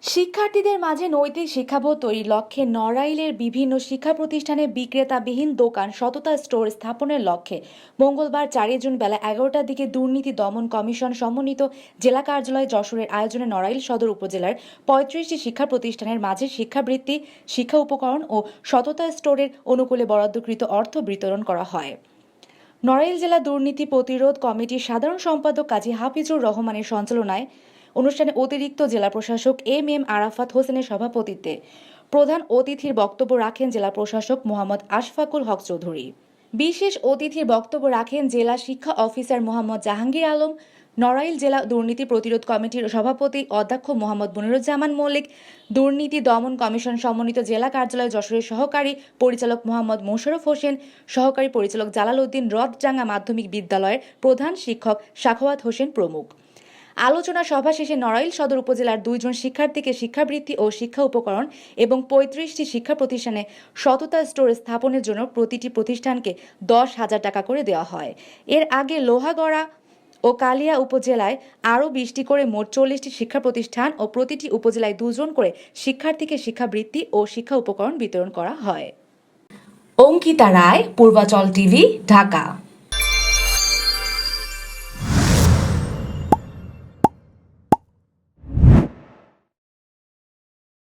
শিক্ষার্থীদের মাঝে নৈতিক শিক্ষাবোধ তৈরির লক্ষ্যে নড়াইলের বিভিন্ন শিক্ষা প্রতিষ্ঠানে বিক্রেতাবিহীন দোকান সততা স্টোর স্থাপনের লক্ষ্যে মঙ্গলবার 4 জুন বেলা 11টার দিকে দুর্নীতি দমন কমিশন সমন্বিত জেলা কার্যালয় যশোরের আয়োজনে নড়াইল সদর উপজেলার 35টি শিক্ষা প্রতিষ্ঠানের মাঝে শিক্ষাবৃত্তি, শিক্ষা উপকরণ ও সততা স্টোরের অনুকূলে বরাদ্দকৃত অর্থ বিতরণ করা হয়। নড়াইল জেলা দুর্নীতি প্রতিরোধ কমিটির সাধারণ সম্পাদক কাজী হাফিজুর রহমানের সঞ্চালনায় অনুষ্ঠানে অতিরিক্ত জেলা প্রশাসক এম আরাফাত হোসেনের সভাপতিত্বে প্রধান অতিথির বক্তব্য রাখেন জেলা প্রশাসক মোহাম্মদ আশফাকুল হক চৌধুরী। বিশেষ অতিথির বক্তব্য রাখেন জেলা শিক্ষা অফিসার মোহাম্মদ জাহাঙ্গীর আলম, নড়াইল জেলা দুর্নীতি প্রতিরোধ কমিটির সভাপতি অধ্যক্ষ মোহাম্মদ মনিরুজ্জামান মল্লিক, দুর্নীতি দমন কমিশন সমন্বিত জেলা কার্যালয় যশোরের সহকারী পরিচালক মোহাম্মদ মোশাররফ হোসেন, সহকারী পরিচালক জালাল উদ্দিন, রথডাঙ্গা মাধ্যমিক বিদ্যালয়ের প্রধান শিক্ষক সাখাওয়াত হোসেন প্রমুখ। আলোচনা সভা শেষে নড়াইল সদর উপজেলার 2 জন শিক্ষার্থীকে শিক্ষাবৃত্তি ও শিক্ষা উপকরণ এবং 35টি শিক্ষা প্রতিষ্ঠানে সততা স্টোর স্থাপনের জন্য প্রতিটি প্রতিষ্ঠানকে 10,000 টাকা করে দেওয়া হয়। এর আগে লোহাগড়া ও কালিয়া উপজেলায় আরও 20টি করে মোট 40টি শিক্ষা প্রতিষ্ঠান ও প্রতিটি উপজেলায় 2 জন করে শিক্ষার্থীকে শিক্ষাবৃত্তি ও শিক্ষা উপকরণ বিতরণ করা হয়। অঙ্কিতা রায়, পূর্বাচল টিভি, ঢাকা।